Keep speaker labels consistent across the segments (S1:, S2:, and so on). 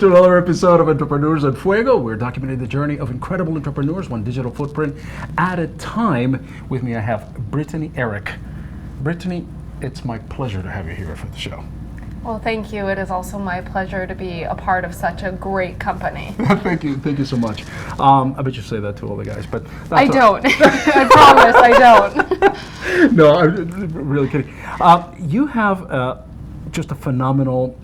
S1: to another episode of Entrepreneurs at Fuego. We're documenting the journey of incredible entrepreneurs, one digital footprint at a time. With me, I have Brittany Ehrick. Brittany, it's my pleasure to have you here for the show.
S2: Well, thank you. It is also my pleasure to be a part of such a great company.
S1: Thank you so much. I bet you say that to all the guys, but
S2: I don't. I promise, I don't.
S1: No, I'm really kidding. You have just a phenomenal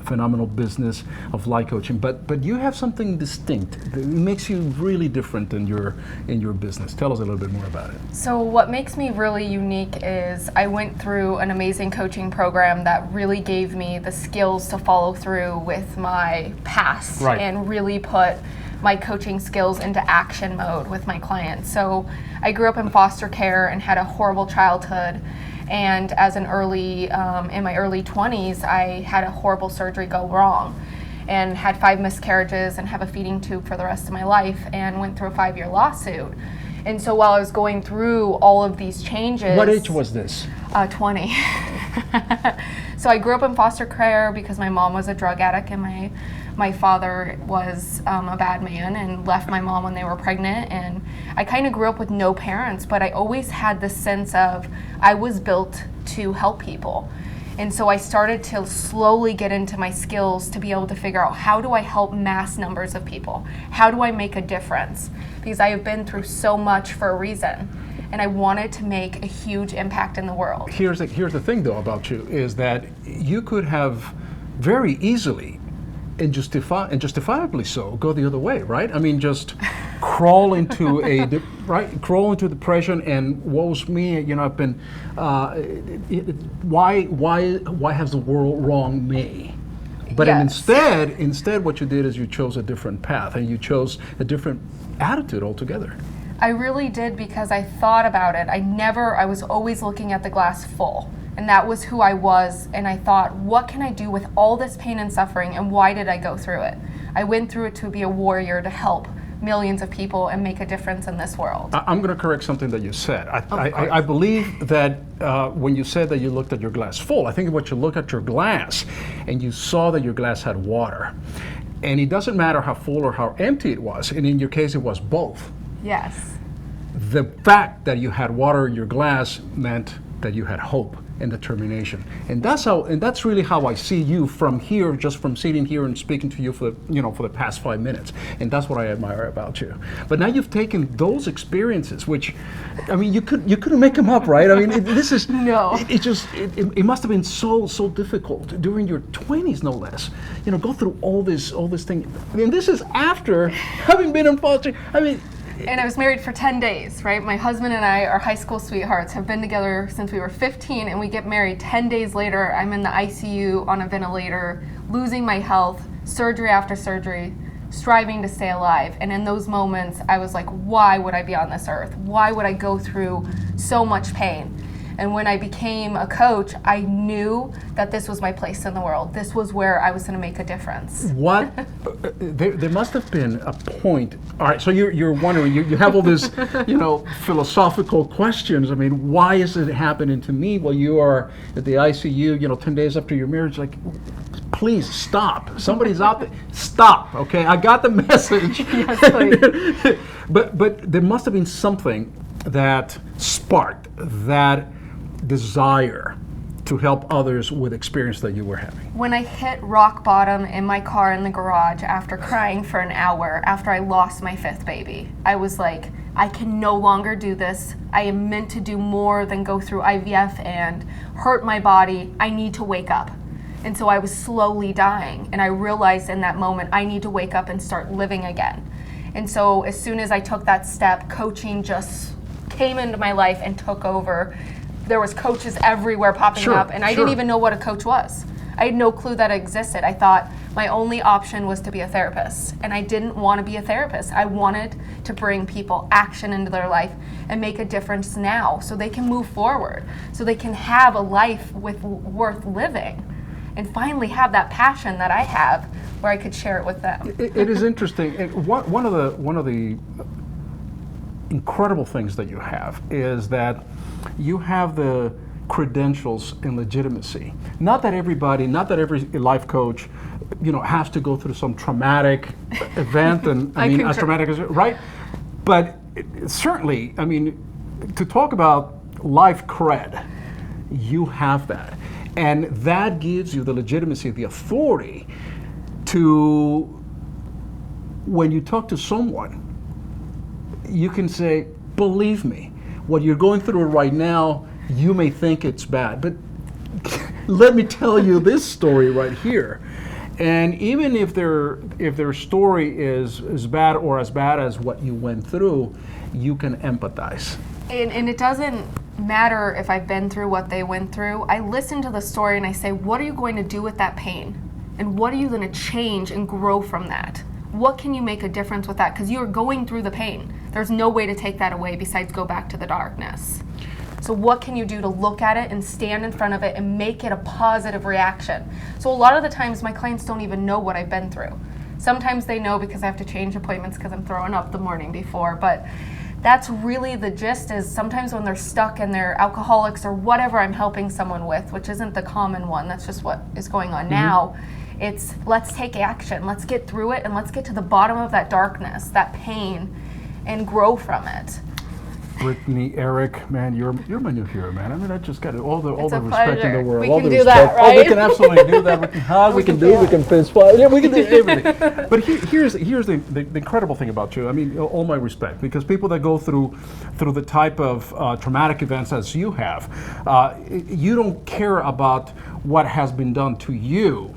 S1: business of life coaching, but you have something distinct that makes you really different in your business. Tell us a little bit more about it.
S2: So what makes me really unique is I went through an amazing coaching program that really gave me the skills to follow through with my past and really put my coaching skills into action mode with my clients. So I grew up in foster care and had a horrible childhood. And as in my early 20s, I had a horrible surgery go wrong and had 5 miscarriages and have a feeding tube for the rest of my life and went through a 5-year lawsuit. And so while I was going through all of these changes...
S1: What age was this?
S2: 20. So I grew up in foster care because my mom was a drug addict and my father was a bad man and left my mom when they were pregnant, and I kind of grew up with no parents, but I always had this sense of I was built to help people. And so I started to slowly get into my skills to be able to figure out, how do I help mass numbers of people? How do I make a difference? Because I have been through so much for a reason, and I wanted to make a huge impact in the world.
S1: Here's the thing though about you, is that you could have very easily and justifiably so go the other way, right? I mean, just crawl into depression and woe's me. You know, I've been. Why has the world wronged me? But
S2: Yes.
S1: instead, what you did is you chose a different path and you chose a different attitude altogether.
S2: I really did, because I thought about it. I was always looking at the glass full. And that was who I was, and I thought, what can I do with all this pain and suffering, and why did I go through it? I went through it to be a warrior, to help millions of people and make a difference in this world.
S1: I'm going to correct something that you said. I believe that when you said that you looked at your glass full, I think what you look at your glass and you saw that your glass had water. And it doesn't matter how full or how empty it was, and in your case it was both.
S2: Yes.
S1: The fact that you had water in your glass meant that you had hope and determination, and that's really how I see you from here, just from sitting here and speaking to you for the past 5 minutes, and that's what I admire about you. But now you've taken those experiences, which, I mean, you couldn't make them up, right? I mean, this is
S2: No.
S1: It must have been so difficult during your 20s, no less. You know, go through all this thing, and this is after having been in foster. I mean.
S2: And I was married for 10 days, right? My husband and I are high school sweethearts, have been together since we were 15, and we get married 10 days later. I'm in the ICU on a ventilator, losing my health, surgery after surgery, striving to stay alive. And in those moments, I was like, why would I be on this earth? Why would I go through so much pain? And when I became a coach, I knew that this was my place in the world. This was where I was going to make a difference.
S1: What? There must have been a point. All right, so you're wondering, you have all this, philosophical questions. I mean, why is it happening to me? Well, you are at the ICU, 10 days after your marriage, like, please stop. Somebody's out there. Stop, okay? I got the message.
S2: Yes, please.
S1: But there must have been something that sparked that desire to help others with experience that you were having.
S2: When I hit rock bottom in my car in the garage after crying for an hour after I lost my 5th baby, I was like, I can no longer do this. I am meant to do more than go through IVF and hurt my body. I need to wake up. And so I was slowly dying, and I realized in that moment I need to wake up and start living again. And so as soon as I took that step, coaching just came into my life and took over. There was coaches everywhere popping up, and I didn't even know what a coach was. I had no clue that it existed. I thought my only option was to be a therapist, and I didn't want to be a therapist. I wanted to bring people action into their life and make a difference now, so they can move forward, so they can have a life worth living, and finally have that passion that I have, where I could share it with them.
S1: It is interesting. One of the incredible things that you have is that you have the credentials and legitimacy. Not that every life coach, has to go through some traumatic event, and as traumatic as right, but certainly, to talk about life cred, you have that, and that gives you the legitimacy, the authority to, when you talk to someone, you can say, believe me, what you're going through right now, you may think it's bad, but let me tell you this story right here. And even if their story is bad or as bad as what you went through, you can empathize.
S2: And it doesn't matter if I've been through what they went through. I listen to the story and I say, what are you going to do with that pain? And what are you going to change and grow from that? What can you make a difference with that? Because you're going through the pain. There's no way to take that away besides go back to the darkness. So what can you do to look at it and stand in front of it and make it a positive reaction? So a lot of the times my clients don't even know what I've been through. Sometimes they know because I have to change appointments because I'm throwing up the morning before, but that's really the gist. Is sometimes when they're stuck and they're alcoholics or whatever I'm helping someone with, which isn't the common one, that's just what is going on now, it's let's take action, let's get through it, and let's get to the bottom of that darkness, that pain, and grow from it.
S1: Brittany, Ehrick, man, you're my new hero, man. I just got all the respect
S2: pleasure.
S1: in the world.
S2: We
S1: all
S2: can
S1: the
S2: do
S1: respect.
S2: that, right?
S1: Oh, we can absolutely do that. We can hug. we can fist fight. Yeah, we can do everything. But here's the incredible thing about you. All my respect, because people that go through the type of traumatic events as you have, you don't care about what has been done to you,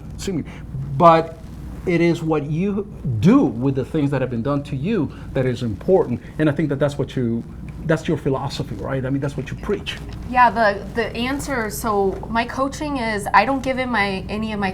S1: but it is what you do with the things that have been done to you that is important. And I think that's your philosophy, right? That's what you preach.
S2: Yeah, the answer. So my coaching is I don't give any of my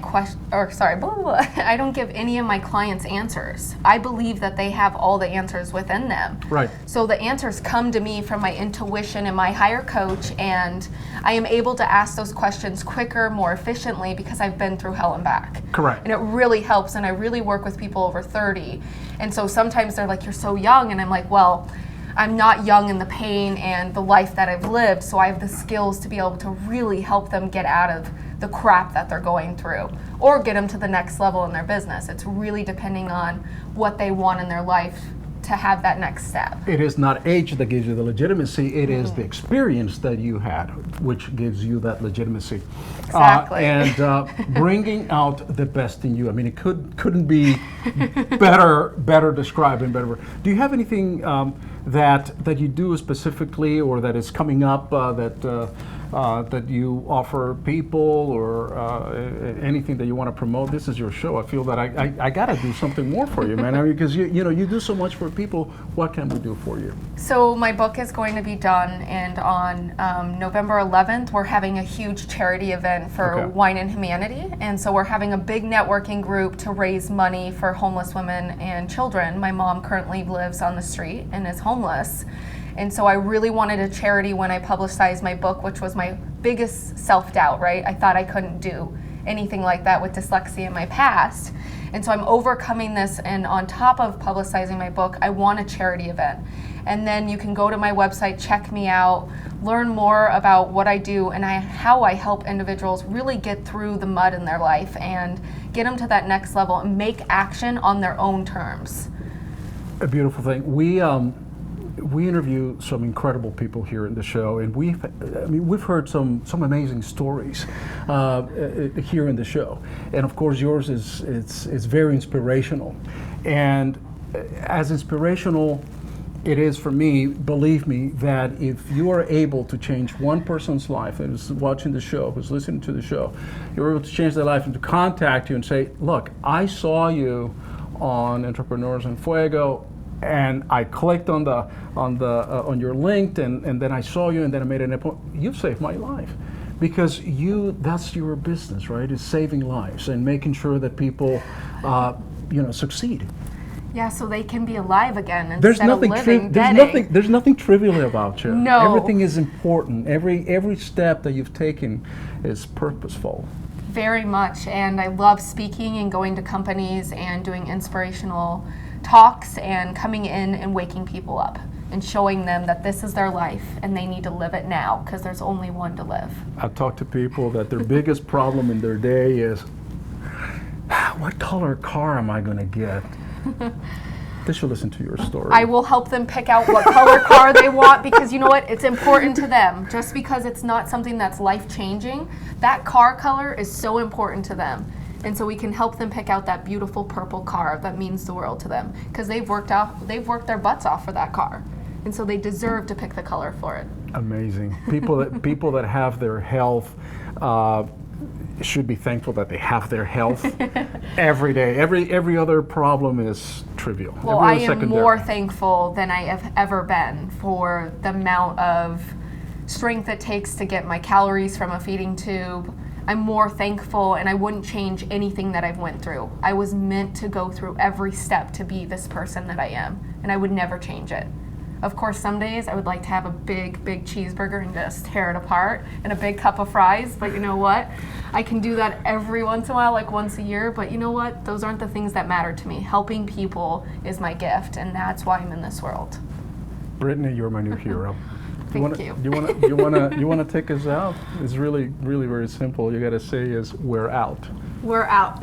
S2: clients answers. I believe that they have all the answers within them.
S1: Right.
S2: So the answers come to me from my intuition and my higher coach, and I am able to ask those questions quicker, more efficiently because I've been through hell and back.
S1: Correct.
S2: And it really helps, and I really work with people over 30. And so sometimes they're like, you're so young, and I'm like, well, I'm not young in the pain and the life that I've lived, so I have the skills to be able to really help them get out of the crap that they're going through or get them to the next level in their business. It's really depending on what they want in their life to have that next step.
S1: It is not age that gives you the legitimacy, it is the experience that you had which gives you that legitimacy.
S2: Exactly.
S1: And bringing out the best in you. It couldn't be better described and better. Do you have anything that you do specifically or that is coming up that you offer people or anything that you want to promote? This is your show. I feel that I got to do something more for you, man. Because you do so much for people. What can we do for you?
S2: So my book is going to be done, and on November 11th, we're having a huge charity event for Wine and Humanity. And so we're having a big networking group to raise money for homeless women and children. My mom currently lives on the street and is homeless. And so I really wanted a charity when I publicized my book, which was my biggest self-doubt, right? I thought I couldn't do anything like that with dyslexia in my past. And so I'm overcoming this, and on top of publicizing my book, I want a charity event. And then you can go to my website, check me out, learn more about what I do and how I help individuals really get through the mud in their life and get them to that next level and make action on their own terms.
S1: A beautiful thing. We interview some incredible people here in the show, and we've heard some amazing stories here in the show, and of course yours is very inspirational, and as inspirational it is for me. Believe me that if you are able to change one person's life that is watching the show, who's listening to the show, you're able to change their life and to contact you and say, look, I saw you on Entrepreneurs in Fuego, and I clicked on your link, and then I saw you, and then I made an appointment. You saved my life, because that's your business, right? Is saving lives and making sure that people, succeed.
S2: Yeah, so they can be alive again
S1: There's
S2: instead of living dead.
S1: There's nothing trivial about you.
S2: No.
S1: Everything is important. Every step that you've taken is purposeful.
S2: Very much, and I love speaking and going to companies and doing inspirational talks and coming in and waking people up. and showing them that this is their life and they need to live it now because there's only one to live.
S1: I've talked to people that their biggest problem in their day is, what color car am I going to get? They should listen to your story.
S2: I will help them pick out what color car they want because you know what? It's important to them. Just because it's not something that's life-changing, that car color is so important to them. And so we can help them pick out that beautiful purple car that means the world to them because they've worked their butts off for that car. And so they deserve to pick the color for it.
S1: Amazing. People that have their health should be thankful that they have their health every day. Every other problem is trivial.
S2: Well, I am more thankful than I have ever been for the amount of strength it takes to get my calories from a feeding tube. I'm more thankful, and I wouldn't change anything that I've went through. I was meant to go through every step to be this person that I am, and I would never change it. Of course, some days I would like to have a big cheeseburger and just tear it apart and a big cup of fries, but you know what? I can do that every once in a while, like once a year, but you know what? Those aren't the things that matter to me. Helping people is my gift, and that's why I'm in this world.
S1: Brittany, you're my new hero.
S2: Thank you.
S1: You want to take us out? It's really very simple. You got to say is we're out.
S2: We're out.